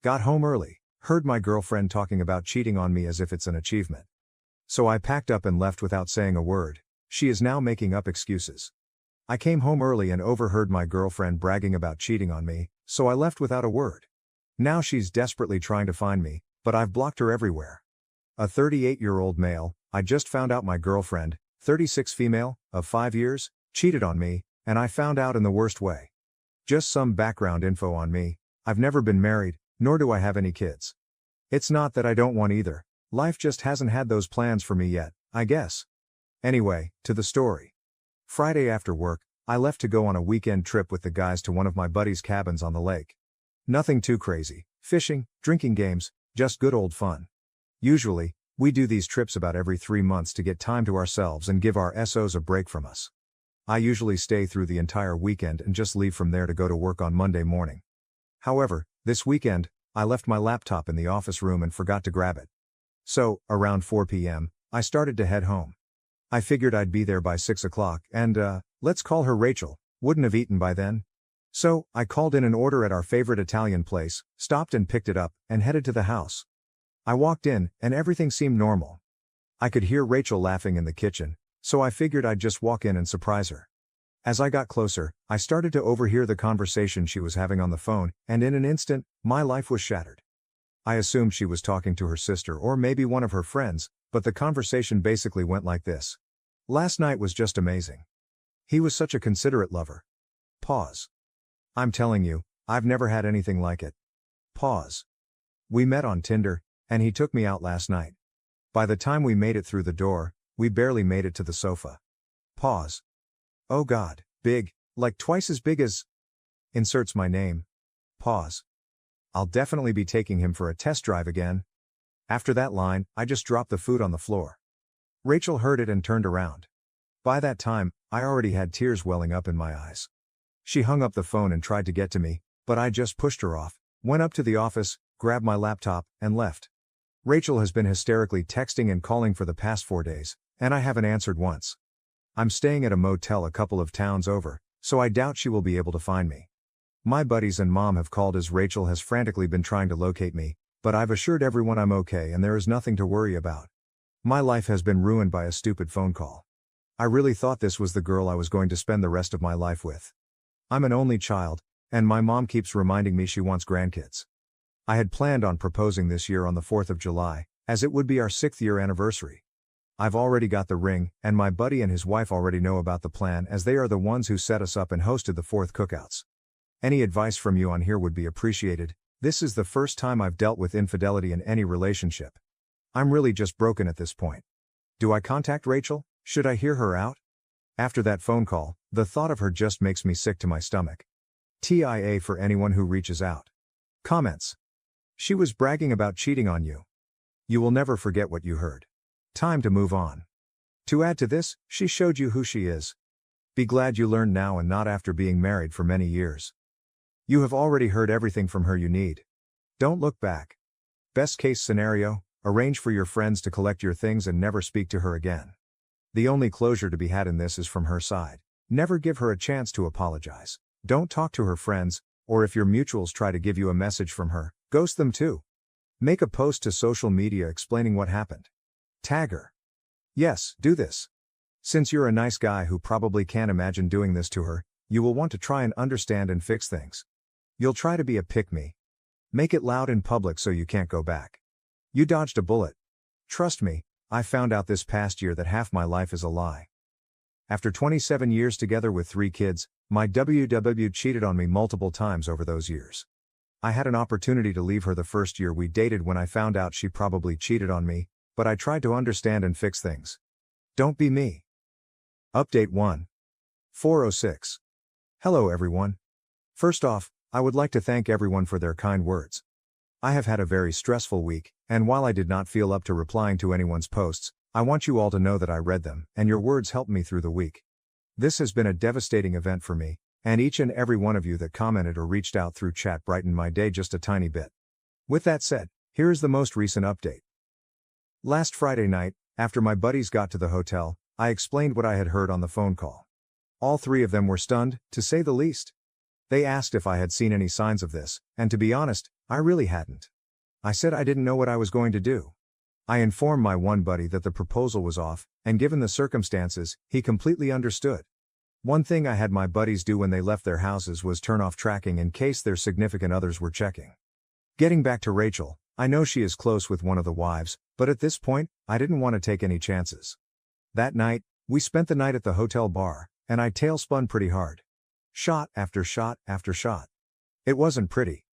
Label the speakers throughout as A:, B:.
A: Got home early, heard my girlfriend talking about cheating on me as if it's an achievement. So I packed up and left without saying a word. She is now making up excuses. I came home early and overheard my girlfriend bragging about cheating on me, so I left without a word. Now she's desperately trying to find me, but I've blocked her everywhere. A 38-year-old male, I just found out my girlfriend, 36 female, of 5 years, cheated on me, and I found out in the worst way. Just some background info on me: I've never been married, nor do I have any kids. It's not that I don't want either, life just hasn't had those plans for me yet, I guess. Anyway, to the story. Friday after work, I left to go on a weekend trip with the guys to one of my buddies' cabins on the lake. Nothing too crazy: fishing, drinking games, just good old fun. Usually, we do these trips about every 3 months to get time to ourselves and give our SOs a break from us. I usually stay through the entire weekend and just leave from there to go to work on Monday morning. However, this weekend, I left my laptop in the office room and forgot to grab it. So, around 4 p.m., I started to head home. I figured I'd be there by 6 o'clock and, let's call her Rachel, wouldn't have eaten by then. So, I called in an order at our favorite Italian place, stopped and picked it up, and headed to the house. I walked in, and everything seemed normal. I could hear Rachel laughing in the kitchen, so I figured I'd just walk in and surprise her. As I got closer, I started to overhear the conversation she was having on the phone, and in an instant, my life was shattered. I assumed she was talking to her sister or maybe one of her friends, but the conversation basically went like this: "Last night was just amazing. He was such a considerate lover. Pause. I'm telling you, I've never had anything like it. Pause. We met on Tinder, and he took me out last night. By the time we made it through the door, we barely made it to the sofa. Pause. Oh God, big, like twice as big as..." Inserts my name. Pause. I'll definitely be taking him for a test drive again. After that line, I just dropped the food on the floor. Rachel heard it and turned around. By that time, I already had tears welling up in my eyes. She hung up the phone and tried to get to me, but I just pushed her off, went up to the office, grabbed my laptop, and left. Rachel has been hysterically texting and calling for the past 4 days, and I haven't answered once. I'm staying at a motel a couple of towns over, so I doubt she will be able to find me. My buddies and mom have called as Rachel has frantically been trying to locate me, but I've assured everyone I'm okay and there is nothing to worry about. My life has been ruined by a stupid phone call. I really thought this was the girl I was going to spend the rest of my life with. I'm an only child, and my mom keeps reminding me she wants grandkids. I had planned on proposing this year on the 4th of July, as it would be our 6th year anniversary. I've already got the ring, and my buddy and his wife already know about the plan as they are the ones who set us up and hosted the 4th cookouts. Any advice from you on here would be appreciated. This is the first time I've dealt with infidelity in any relationship. I'm really just broken at this point. Do I contact Rachel? Should I hear her out? After that phone call, the thought of her just makes me sick to my stomach. TIA for anyone who reaches out. Comments. She was bragging about cheating on you. You will never forget what you heard. Time to move on. To add to this, she showed you who she is. Be glad you learned now and not after being married for many years. You have already heard everything from her you need. Don't look back. Best case scenario, arrange for your friends to collect your things and never speak to her again. The only closure to be had in this is from her side. Never give her a chance to apologize. Don't talk to her friends, or if your mutuals try to give you a message from her, ghost them too. Make a post to social media explaining what happened. Tag her. Yes, do this. Since you're a nice guy who probably can't imagine doing this to her, you will want to try and understand and fix things. You'll try to be a pick-me. Make it loud in public so you can't go back. You dodged a bullet. Trust me, I found out this past year that half my life is a lie. After 27 years together with 3 kids, my WW cheated on me multiple times over those years. I had an opportunity to leave her the first year we dated when I found out she probably cheated on me, but I tried to understand and fix things. Don't be me. Update 1. 406. Hello everyone. First off, I would like to thank everyone for their kind words. I have had a very stressful week, and while I did not feel up to replying to anyone's posts, I want you all to know that I read them, and your words helped me through the week. This has been a devastating event for me, and each and every one of you that commented or reached out through chat brightened my day just a tiny bit. With that said, here is the most recent update. Last Friday night, after my buddies got to the hotel, I explained what I had heard on the phone call. All 3 of them were stunned, to say the least. They asked if I had seen any signs of this, and to be honest, I really hadn't. I said I didn't know what I was going to do. I informed my one buddy that the proposal was off, and given the circumstances, he completely understood. One thing I had my buddies do when they left their houses was turn off tracking in case their significant others were checking. Getting back to Rachel, I know she is close with one of the wives, but at this point, I didn't want to take any chances. That night, we spent the night at the hotel bar, and I tailspun pretty hard. Shot after shot after shot. It wasn't pretty.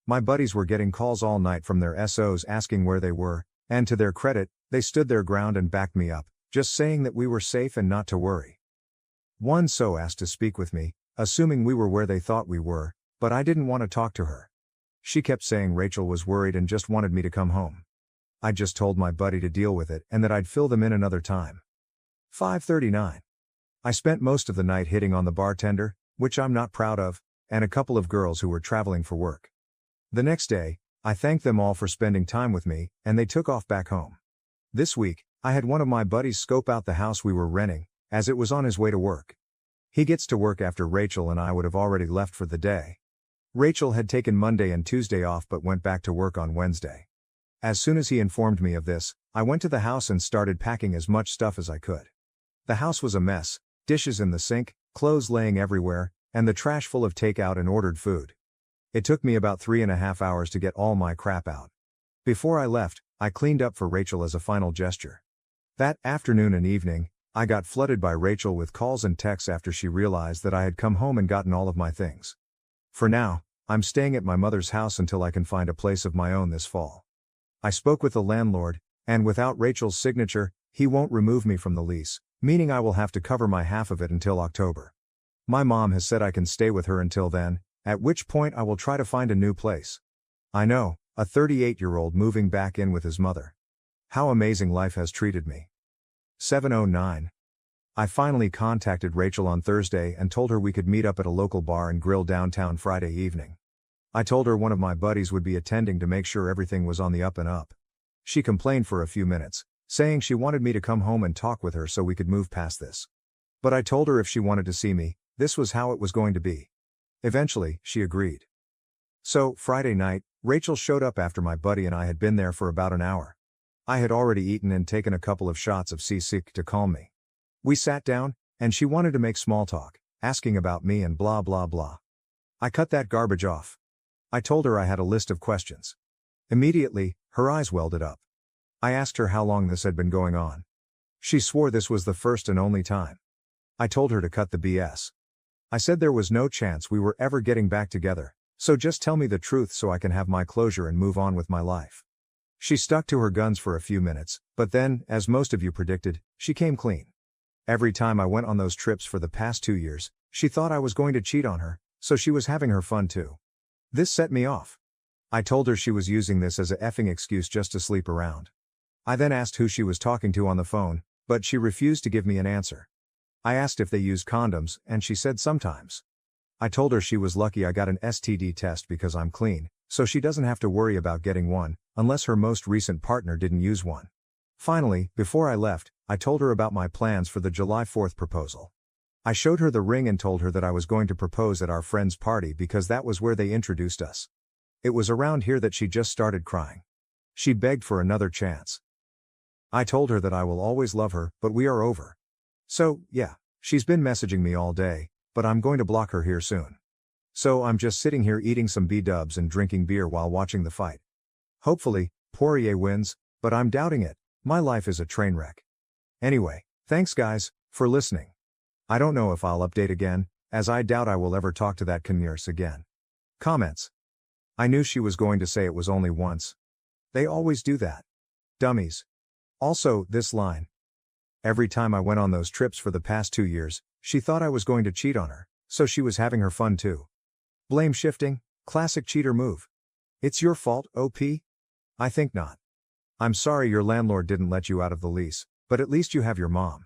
A: My buddies were getting calls all night from their SOs asking where they were, and to their credit, they stood their ground and backed me up, just saying that we were safe and not to worry. One SO asked to speak with me, assuming we were where they thought we were, but I didn't want to talk to her. She kept saying Rachel was worried and just wanted me to come home. I just told my buddy to deal with it and that I'd fill them in another time. 5:39. I spent most of the night hitting on the bartender, which I'm not proud of, and a couple of girls who were traveling for work. The next day, I thanked them all for spending time with me, and they took off back home. This week, I had one of my buddies scope out the house we were renting, as it was on his way to work. He gets to work after Rachel and I would have already left for the day. Rachel had taken Monday and Tuesday off but went back to work on Wednesday. As soon as he informed me of this, I went to the house and started packing as much stuff as I could. The house was a mess, dishes in the sink, clothes laying everywhere, and the trash full of takeout and ordered food. It took me about 3.5 hours to get all my crap out. Before I left, I cleaned up for Rachel as a final gesture. That afternoon and evening, I got flooded by Rachel with calls and texts after she realized that I had come home and gotten all of my things. For now, I'm staying at my mother's house until I can find a place of my own this fall. I spoke with the landlord, and without Rachel's signature, he won't remove me from the lease, meaning I will have to cover my half of it until October. My mom has said I can stay with her until then, at which point I will try to find a new place. I know, a 38-year-old moving back in with his mother. How amazing life has treated me. 7:09. I finally contacted Rachel on Thursday and told her we could meet up at a local bar and grill downtown Friday evening. I told her one of my buddies would be attending to make sure everything was on the up and up. She complained for a few minutes, saying she wanted me to come home and talk with her so we could move past this. But I told her if she wanted to see me, this was how it was going to be. Eventually, she agreed. So, Friday night, Rachel showed up after my buddy and I had been there for about an hour. I had already eaten and taken a couple of shots of Sisik to calm me. We sat down, and she wanted to make small talk, asking about me and blah blah blah. I cut that garbage off. I told her I had a list of questions. Immediately, her eyes welded up. I asked her how long this had been going on. She swore this was the first and only time. I told her to cut the BS. I said there was no chance we were ever getting back together, so just tell me the truth so I can have my closure and move on with my life. She stuck to her guns for a few minutes, but then, as most of you predicted, she came clean. Every time I went on those trips for the past 2 years, she thought I was going to cheat on her, so she was having her fun too. This set me off. I told her she was using this as a effing excuse just to sleep around. I then asked who she was talking to on the phone, but she refused to give me an answer. I asked if they use condoms, and she said sometimes. I told her she was lucky I got an STD test because I'm clean, so she doesn't have to worry about getting one, unless her most recent partner didn't use one. Finally, before I left, I told her about my plans for the July 4th proposal. I showed her the ring and told her that I was going to propose at our friend's party because that was where they introduced us. It was around here that she just started crying. She begged for another chance. I told her that I will always love her, but we are over. So, yeah, she's been messaging me all day, but I'm going to block her here soon. So I'm just sitting here eating some B-dubs and drinking beer while watching the fight. Hopefully, Poirier wins, but I'm doubting it. My life is a train wreck. Anyway, thanks guys, for listening. I don't know if I'll update again, as I doubt I will ever talk to that nurse again. Comments. I knew she was going to say it was only once. They always do that. Dummies. Also, this line. Every time I went on those trips for the past 2 years, she thought I was going to cheat on her, so she was having her fun too. Blame shifting, classic cheater move. It's your fault, OP? I think not. I'm sorry your landlord didn't let you out of the lease, but at least you have your mom.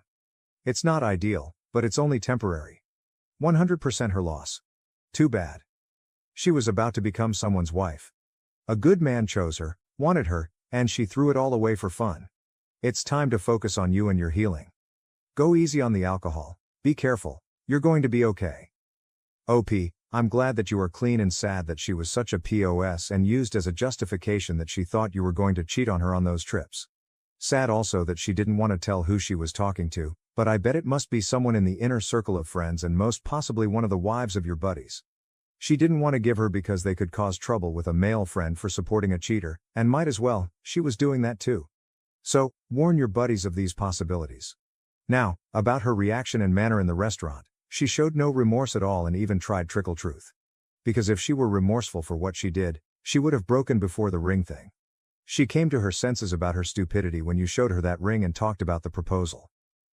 A: It's not ideal, but it's only temporary. 100% her loss. Too bad. She was about to become someone's wife. A good man chose her, wanted her, and she threw it all away for fun. It's time to focus on you and your healing. Go easy on the alcohol, be careful, you're going to be okay. OP, I'm glad that you are clean and sad that she was such a POS and used as a justification that she thought you were going to cheat on her on those trips. Sad also that she didn't want to tell who she was talking to, but I bet it must be someone in the inner circle of friends and most possibly one of the wives of your buddies. She didn't want to give her because they could cause trouble with a male friend for supporting a cheater, and might as well, she was doing that too. So, warn your buddies of these possibilities. Now, about her reaction and manner in the restaurant. She showed no remorse at all and even tried trickle truth. Because if she were remorseful for what she did, she would have broken before the ring thing. She came to her senses about her stupidity when you showed her that ring and talked about the proposal.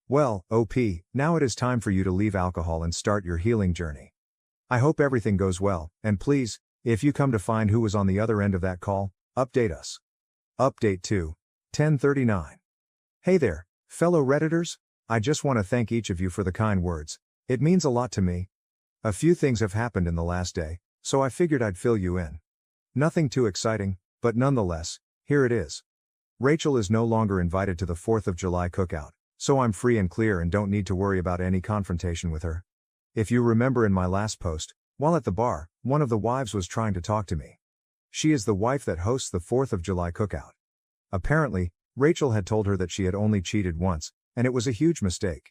A: Well, OP, now it is time for you to leave alcohol and start your healing journey. I hope everything goes well, and please, if you come to find who was on the other end of that call, update us. Update 2. 10:39. Hey there, fellow Redditors, I just want to thank each of you for the kind words. It means a lot to me. A few things have happened in the last day, so I figured I'd fill you in. Nothing too exciting, but nonetheless, here it is. Rachel is no longer invited to the 4th of July cookout, so I'm free and clear and don't need to worry about any confrontation with her. If you remember in my last post, while at the bar, one of the wives was trying to talk to me. She is the wife that hosts the 4th of July cookout. Apparently, Rachel had told her that she had only cheated once, and it was a huge mistake.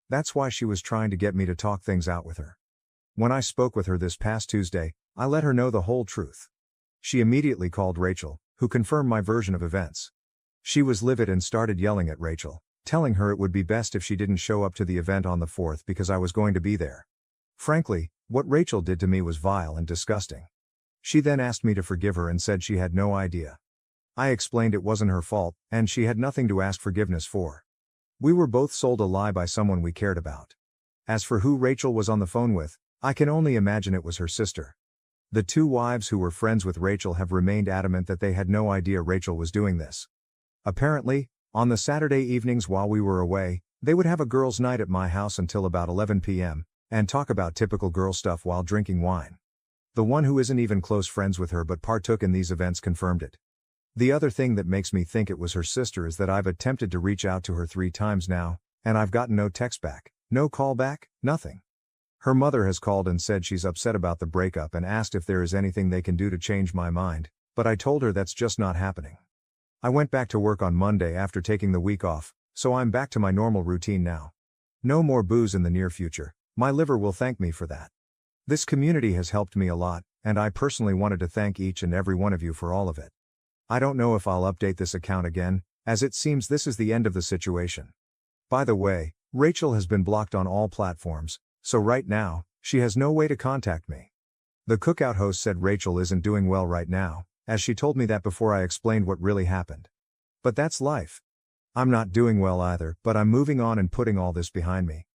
A: That's why she was trying to get me to talk things out with her. When I spoke with her this past Tuesday, I let her know the whole truth. She immediately called Rachel, who confirmed my version of events. She was livid and started yelling at Rachel, telling her it would be best if she didn't show up to the event on the 4th because I was going to be there. Frankly, what Rachel did to me was vile and disgusting. She then asked me to forgive her and said she had no idea. I explained it wasn't her fault, and she had nothing to ask forgiveness for. We were both sold a lie by someone we cared about. As for who Rachel was on the phone with, I can only imagine it was her sister. The two wives who were friends with Rachel have remained adamant that they had no idea Rachel was doing this. Apparently, on the Saturday evenings while we were away, they would have a girls' night at my house until about 11 p.m., and talk about typical girl stuff while drinking wine. The one who isn't even close friends with her but partook in these events confirmed it. The other thing that makes me think it was her sister is that I've attempted to reach out to her 3 times now, and I've gotten no text back, no call back, nothing. Her mother has called and said she's upset about the breakup and asked if there is anything they can do to change my mind, but I told her that's just not happening. I went back to work on Monday after taking the week off, so I'm back to my normal routine now. No more booze in the near future, my liver will thank me for that. This community has helped me a lot, and I personally wanted to thank each and every one of you for all of it. I don't know if I'll update this account again, as it seems this is the end of the situation. By the way, Rachel has been blocked on all platforms, so right now, she has no way to contact me. The cookout host said Rachel isn't doing well right now, as she told me that before I explained what really happened. But that's life. I'm not doing well either, but I'm moving on and putting all this behind me.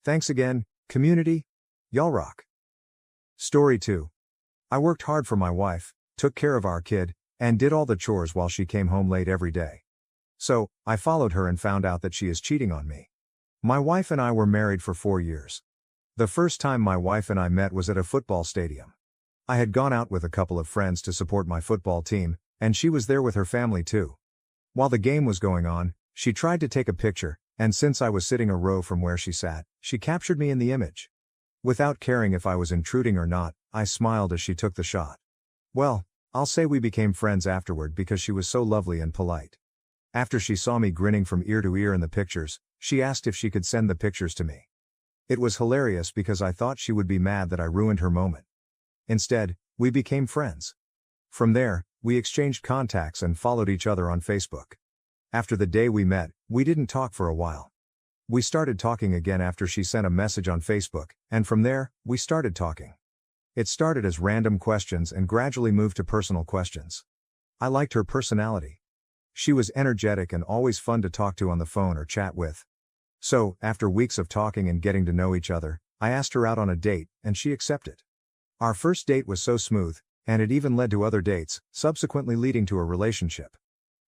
A: Thanks again, community. Y'all rock. Story 2. I worked hard for my wife, took care of our kid, and did all the chores while she came home late every day. So, I followed her and found out that she is cheating on me. My wife and I were married for 4 years. The first time my wife and I met was at a football stadium. I had gone out with a couple of friends to support my football team, and she was there with her family too. While the game was going on, she tried to take a picture, and since I was sitting a row from where she sat, she captured me in the image. Without caring if I was intruding or not, I smiled as she took the shot. Well, I'll say we became friends afterward because she was so lovely and polite. After she saw me grinning from ear to ear in the pictures, she asked if she could send the pictures to me. It was hilarious because I thought she would be mad that I ruined her moment. Instead, we became friends. From there, we exchanged contacts and followed each other on Facebook. After the day we met, we didn't talk for a while. We started talking again after she sent a message on Facebook, and from there, we started talking. It started as random questions and gradually moved to personal questions. I liked her personality. She was energetic and always fun to talk to on the phone or chat with. So, after weeks of talking and getting to know each other, I asked her out on a date, and she accepted. Our first date was so smooth, and it even led to other dates, subsequently leading to a relationship.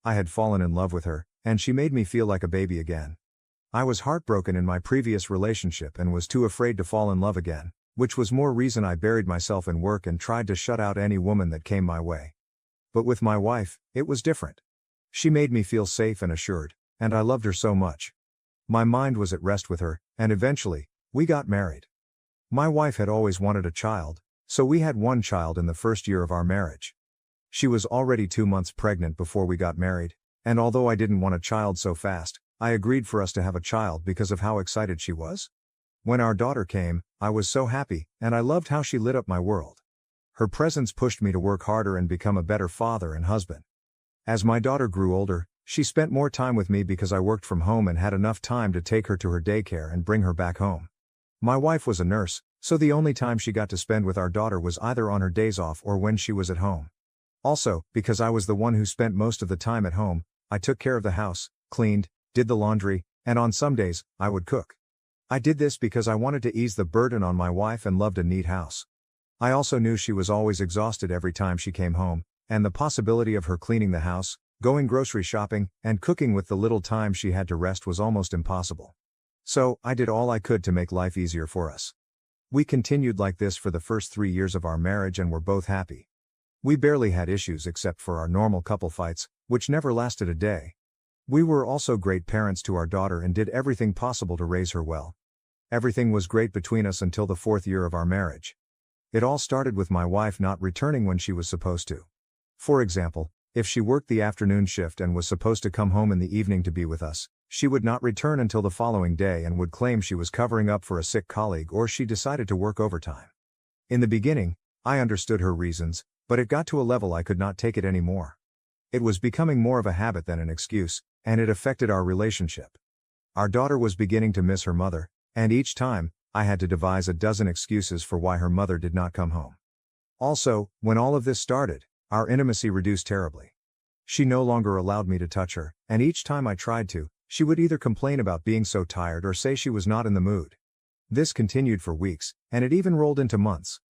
A: I had fallen in love with her, and she made me feel like a baby again. I was heartbroken in my previous relationship and was too afraid to fall in love again, which was more reason I buried myself in work and tried to shut out any woman that came my way. But with my wife, it was different. She made me feel safe and assured, and I loved her so much. My mind was at rest with her, and eventually, we got married. My wife had always wanted a child, So we had one child in the first year of our marriage. She was already 2 months pregnant before we got married, and although I didn't want a child so fast, I agreed for us to have a child because of how excited she was. When our daughter came, I was so happy, and I loved how she lit up my world. Her presence pushed me to work harder and become a better father and husband. As my daughter grew older, she spent more time with me because I worked from home and had enough time to take her to her daycare and bring her back home. My wife was a nurse, so the only time she got to spend with our daughter was either on her days off or when she was at home. Also, because I was the one who spent most of the time at home, I took care of the house, cleaned, did the laundry, and on some days, I would cook. I did this because I wanted to ease the burden on my wife and loved a neat house. I also knew she was always exhausted every time she came home, and the possibility of her cleaning the house, going grocery shopping, and cooking with the little time she had to rest was almost impossible. So, I did all I could to make life easier for us. We continued like this for the first 3 years of our marriage and were both happy. We barely had issues except for our normal couple fights, which never lasted a day. We were also great parents to our daughter and did everything possible to raise her well. Everything was great between us until the 4th year of our marriage. It all started with my wife not returning when she was supposed to. For example, if she worked the afternoon shift and was supposed to come home in the evening to be with us, she would not return until the following day and would claim she was covering up for a sick colleague or she decided to work overtime. In the beginning, I understood her reasons, but it got to a level I could not take it anymore. It was becoming more of a habit than an excuse, and it affected our relationship. Our daughter was beginning to miss her mother, and each time, I had to devise a dozen excuses for why her mother did not come home. Also, when all of this started, our intimacy reduced terribly. She no longer allowed me to touch her, and each time I tried to, she would either complain about being so tired or say she was not in the mood. This continued for weeks, and it even rolled into months.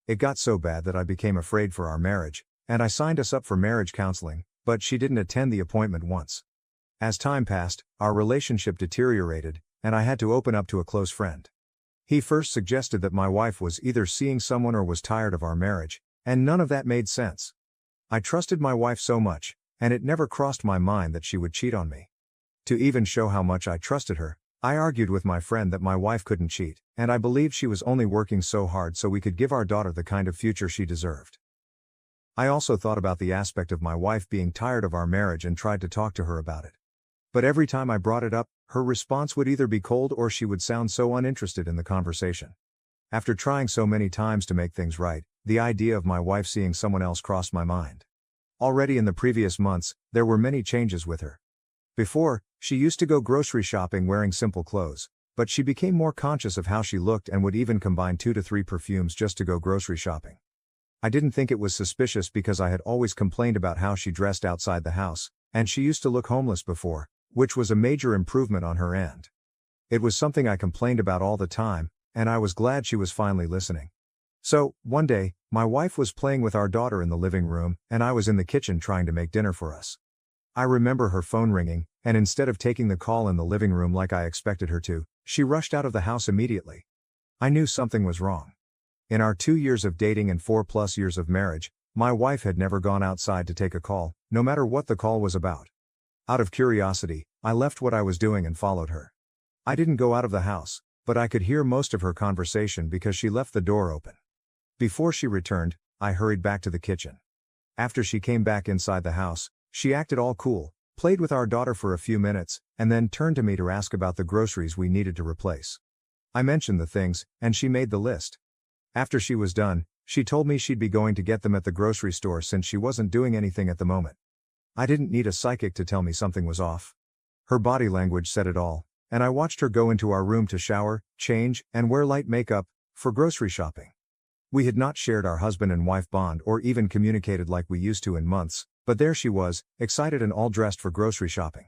A: It got so bad that I became afraid for our marriage, and I signed us up for marriage counseling, but she didn't attend the appointment once. As time passed, our relationship deteriorated, and I had to open up to a close friend. He first suggested that my wife was either seeing someone or was tired of our marriage, and none of that made sense. I trusted my wife so much, and it never crossed my mind that she would cheat on me. To even show how much I trusted her, I argued with my friend that my wife couldn't cheat, and I believed she was only working so hard so we could give our daughter the kind of future she deserved. I also thought about the aspect of my wife being tired of our marriage and tried to talk to her about it. But every time I brought it up, her response would either be cold or she would sound so uninterested in the conversation. After trying so many times to make things right, the idea of my wife seeing someone else crossed my mind. Already in the previous months, there were many changes with her. Before, she used to go grocery shopping wearing simple clothes, but she became more conscious of how she looked and would even combine 2 to 3 perfumes just to go grocery shopping. I didn't think it was suspicious because I had always complained about how she dressed outside the house, and she used to look homeless before, which was a major improvement on her end. It was something I complained about all the time, and I was glad she was finally listening. So, one day, my wife was playing with our daughter in the living room, and I was in the kitchen trying to make dinner for us. I remember her phone ringing, and instead of taking the call in the living room like I expected her to, she rushed out of the house immediately. I knew something was wrong. In our 2 years of dating and 4+ years of marriage, my wife had never gone outside to take a call, no matter what the call was about. Out of curiosity, I left what I was doing and followed her. I didn't go out of the house, but I could hear most of her conversation because she left the door open. Before she returned, I hurried back to the kitchen. After she came back inside the house, she acted all cool, played with our daughter for a few minutes, and then turned to me to ask about the groceries we needed to replace. I mentioned the things, and she made the list. After she was done, she told me she'd be going to get them at the grocery store since she wasn't doing anything at the moment. I didn't need a psychic to tell me something was off. Her body language said it all, and I watched her go into our room to shower, change, and wear light makeup, for grocery shopping. We had not shared our husband and wife bond or even communicated like we used to in months, but there she was, excited and all dressed for grocery shopping.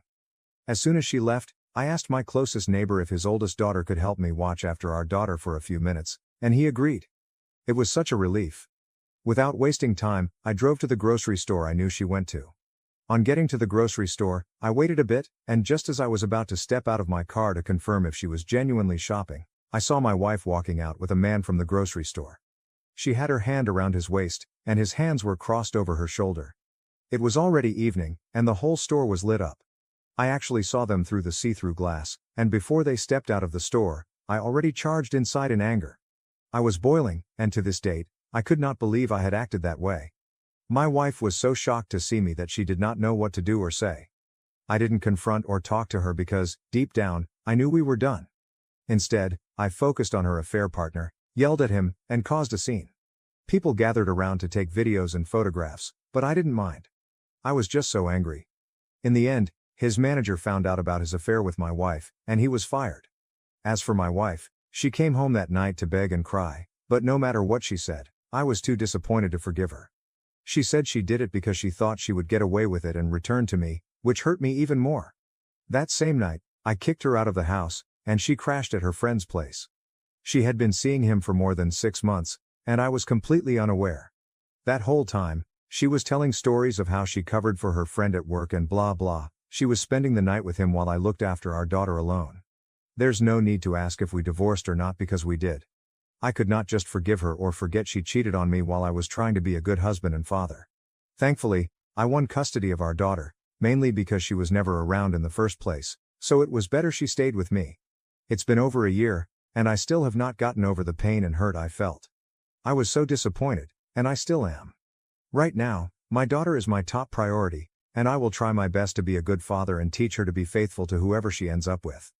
A: As soon as she left, I asked my closest neighbor if his oldest daughter could help me watch after our daughter for a few minutes, and he agreed. It was such a relief. Without wasting time, I drove to the grocery store I knew she went to. On getting to the grocery store, I waited a bit, and just as I was about to step out of my car to confirm if she was genuinely shopping, I saw my wife walking out with a man from the grocery store. She had her hand around his waist, and his hands were crossed over her shoulder. It was already evening, and the whole store was lit up. I actually saw them through the see-through glass, and before they stepped out of the store, I already charged inside in anger. I was boiling, and to this date, I could not believe I had acted that way. My wife was so shocked to see me that she did not know what to do or say. I didn't confront or talk to her because, deep down, I knew we were done. Instead, I focused on her affair partner, yelled at him, and caused a scene. People gathered around to take videos and photographs, but I didn't mind. I was just so angry. In the end, his manager found out about his affair with my wife, and he was fired. As for my wife, she came home that night to beg and cry, but no matter what she said, I was too disappointed to forgive her. She said she did it because she thought she would get away with it and return to me, which hurt me even more. That same night, I kicked her out of the house, and she crashed at her friend's place. She had been seeing him for more than 6 months, and I was completely unaware. That whole time, she was telling stories of how she covered for her friend at work and blah blah. She was spending the night with him while I looked after our daughter alone. There's no need to ask if we divorced or not because we did. I could not just forgive her or forget she cheated on me while I was trying to be a good husband and father. Thankfully, I won custody of our daughter, mainly because she was never around in the first place, so it was better she stayed with me. It's been over a year, and I still have not gotten over the pain and hurt I felt. I was so disappointed, and I still am. Right now, my daughter is my top priority, and I will try my best to be a good father and teach her to be faithful to whoever she ends up with.